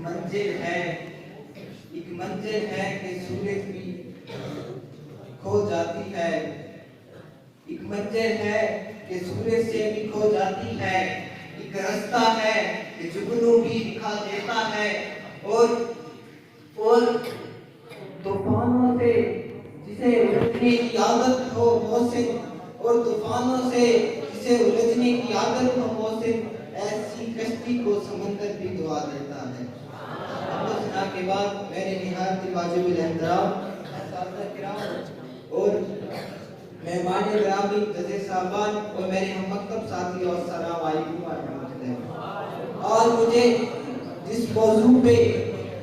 ایک منزل ہے کہ سورج بھی کھو جاتی ہے، ایک منزل ہے کہ سورج سے بھی کھو جاتی ہے، ایک رستہ ہے کہ جگنو بھی دکھا دیتا ہے، اور طوفانوں سے جسے الجھنے کی عادت ہو محسن، اور طوفانوں سے جسے الجھنے کی عادت ہو محسن، ایسی کشتی کو سمندر بھی دعا دیتا ہے۔ سنا کے بعد میرے نہایت واجب الاحترام اساتذہ کرام اور مہمان گرامی جزے صاحبان اور میرے ہم مکتب ساتھی، اور السلام علیکم ورحمۃ اللہ۔ آج مجھے جس موضوع پہ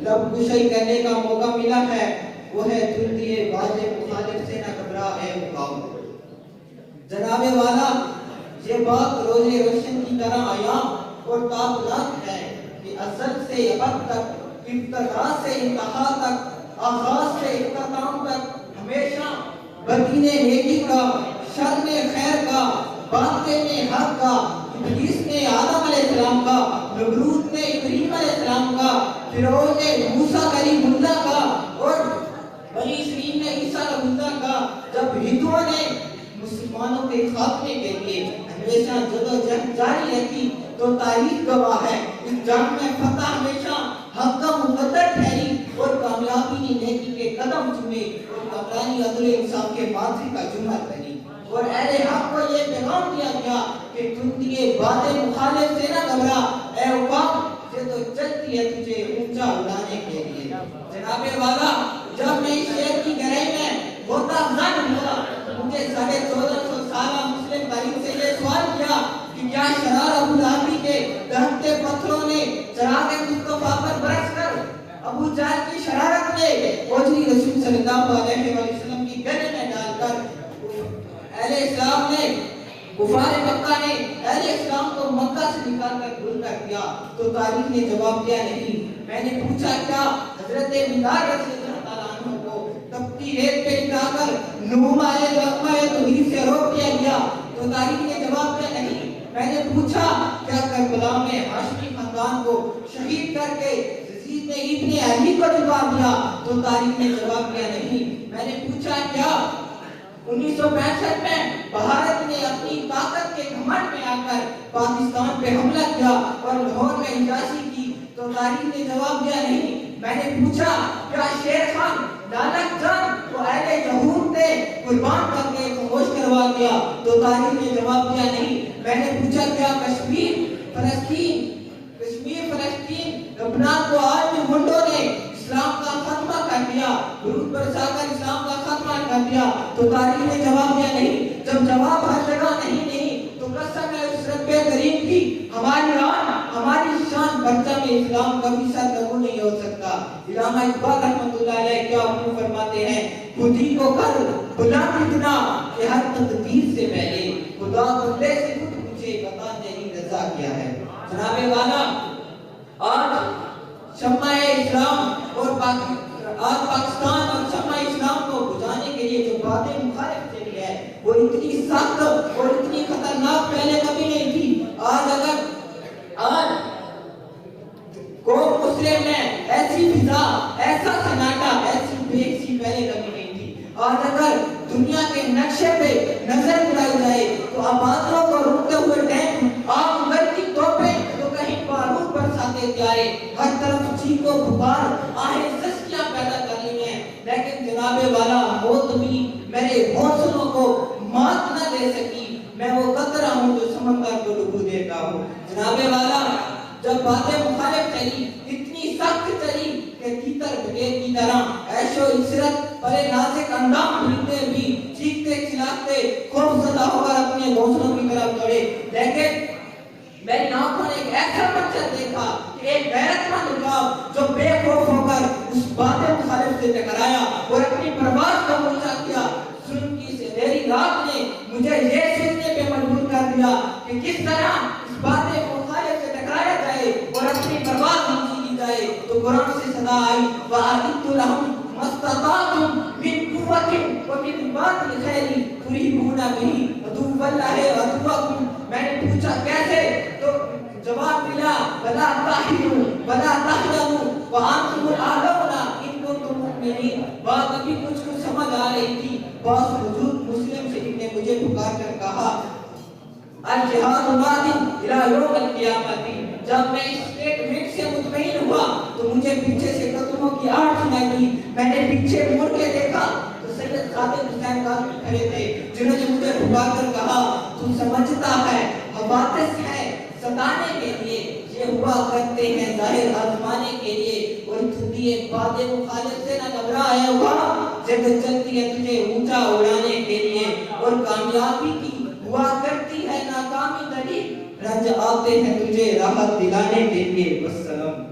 لب کشائی کرنے کا موقع ملا ہے وہ ہے جلدیے باز مخالف سے نہ گھبرا اے مقابل۔ جناب والا، یہ بات روز روشن کی طرح عیاں اور تابناک ہے کہ ازل سے ابد تک، ابتدا سے انتہا تک، آغاز سے اختتام تک ہمیشہ بدین نیکی کا، شر میں خیر کا، باطل میں حق کا، ابلیس نے آدم علیہ السلام کا، نمرود نے ابراہیم علیہ السلام کا، فرعون نے موسیٰ کلیم اللہ کا، اور بنی اسرائیل نے عیسیٰ کلیم اللہ کا۔ جب ہندوؤں نے مسلمانوں کے خاتمے کے لیے ہمیشہ جدوجہد جاری رکھی تو تاریخ گواہ ہے، اس جنگ میں فتح ہمیشہ حق کا مقدر ٹھہری، اور کامیابی نے نیکی کے قدم چومے، اور کامرانی عدل انصاف کے ماضی کا جمعہ بنی، اور اہل حق کو یہ پیغام دیا گیا کہ تم دیے باتیں مخالف سے نہ گھبرا اے عقاب، یہ تو چلتی ہے تجھے اونچا اڑانے کے لیے۔ جناب والا، جب میں اس شعر کی گہرائی میں ہوتا ظن ہوا، مجھے 1450 سالہ مسلم تاریخ سے یہ سوال کیا کہ کیا شرار ابو لہب کے دہتے پتھروں نے چراغ مصطفیٰ پر برس کر ابو جہل کی شرارت نے اوجری رسول صلی اللہ علیہ وسلم کی گلے میں ڈال کر اہل اسلام نے، کفار مکہ نے اہل اسلام کو مکہ سے نکال کر گل کر دیا؟ تو تاریخ نے جواب دیا نہیں۔ میں نے پوچھا کیا حضرت بلال رضی اللہ تعالیٰ عنہ کو تپتی ریت پہ لٹا کر نمائے لقمہ توحید سے روک دیا گیا؟ تو تاریخ نے جواب دیا نہیں۔ میں نے پوچھا کیا کربلا میں ہاشمی خاندان کو شہید کر کے یزید نے ابن علی کو جلوا دیا؟ تو تاریخ نے جواب دیا نہیں۔ میں نے پوچھا کیا 1965 میں بھارت نے اپنی طاقت کے گھمنڈ میں آ کر پاکستان پہ حملہ کیا اور لاہور میں ہجاسی کی؟ تو تاریخ نے جواب دیا نہیں۔ میں نے پوچھا کیا شیر خان لالک جان کو اہل یہود نے قربان کر کے خاموش کروا دیا؟ تو تاریخ نے جواب دیا نہیں۔ میں نے پوچھا کیا کشمیر فلسطین لبنان کو آج منڈوں نے اسلام کا خاتمہ کر دیا، درود برسا کر اسلام کا خاتمہ کر دیا؟ تو تاریخ نے جواب دیا نہیں۔ جب جواب ہر جگہ نہیں تو قسم ہے اس رب کریم کی، ہماری آن ہماری شان پرچم اسلام کبھی سرنگو نہیں ہو سکتا۔ علامہ اقبال رحمۃ اللہ علیہ کیا اپنی فرماتے ہیں، خود ہی کو کر بلند اتنا کہ ہر تدبیر سے پہلے خدا بندے سے خود پوچھے بتا تیری رضا کیا ہے۔ جناب والا، آج شمع اسلام اور پاکستان اور شمع اسلام کو بجھانے کے لیے جو باتیں مخالف چلی ہے وہ اتنی سخت اور اتنی خطرناک پہلے کبھی نہیں تھی۔ آج قوم مسلم میں ایسی فضا، ایسا سناٹا، ایسی بے حسی پہلے کبھی نہیں تھی۔ آج اگر دنیا کے نقشے پہ نظر اڑائی جائے تو آبادیوں کو روکتے ہوئے ٹینک، آگ اگلتی توپیں، تو کہیں بارود برساتے جائے، ہر طرف چیخ و پکار، آہیں زچگیاں پیدا کر لی ہیں، لیکن جناب والا موت بھی میرے حوصلوں کو مات نہ دے سکی۔ میں وہ قطرہ ہوں جو سمندر کو ڈبو دیتا ہوں۔ جناب والا، جب باتیں مخالف چلی، اتنی سخت چلی کہ تیتر بغیر کی طرح عیش و عشرت پر نازک اندام بھولتے بھی چیختے چلاتے خوف زدہ ہو کر اپنے گھونسلوں کی طرف دوڑے، لیکن میری آنکھوں نے ایک ایسا منظر دیکھا کہ ایک غیرت مند عقاب جو بے خوف ہو کر اس باتیں مخالف سے ٹکرایا اور اپنی پرواز کو اونچا کیا۔ ظلم کی اس اندھیری رات نے مجھے یہ سوچنے پہ مجبور کر دیا کہ کس طرح اس باتیں مخالف سے ٹکرایا جائے اور اپنی پرواز اونچی کی جائے۔ تو قرآن سے صدا آئی وَأَعِدُّ لَهُم مَا اسْتَطَعْتُم مِّن قُوَّةٍ وَمِن رِّبَاطِ الْخَيْلِ تُرْهِبُونَ بِهِ عَدُوَّ اللَّهِ وَعَدُوَّكُمْ۔ میں نے پوچھا کیسے؟ تو جواب ملا وَلَا تَهِنُوا وَلَا تَحْزَنُوا وَأَنْتُمُ الْأَعْلَوْنَ إِن كُنتُم مُؤْمِنِينَ۔ بات ابھی کچھ سمجھ آ رہی تھی، بس حضور مسلم شریف نے مجھے پکار کر کہا الجہاد ماضٍ الی یوم القیامۃ۔ جب میں اس اسٹیٹمنٹ سے مطمئن ہوا تو مجھے پیچھے سے قدموں کی آہٹ سنائی دی۔ میں نے پیچھے مڑ کے دیکھا تو سید خادم حسین قاسمی کھڑے تھے، جنہوں نے مجھے پکار کر کہا تو سمجھتا ہے حوادث ہے ستانے کے لیے، یہ ہوا کرتے ہیں ظاہر آزمانے کے لیے، اور تجھے باد مخالف سے نہ گھبرایا ہوا، جد چلتی ہے تجھے اونچا اڑانے کے لیے، اور کامیابی کی ہوا کرتی ہے ناکامی طریق، رنج آتے ہیں تجھے راحت دلانے کے لیے۔ والسلام۔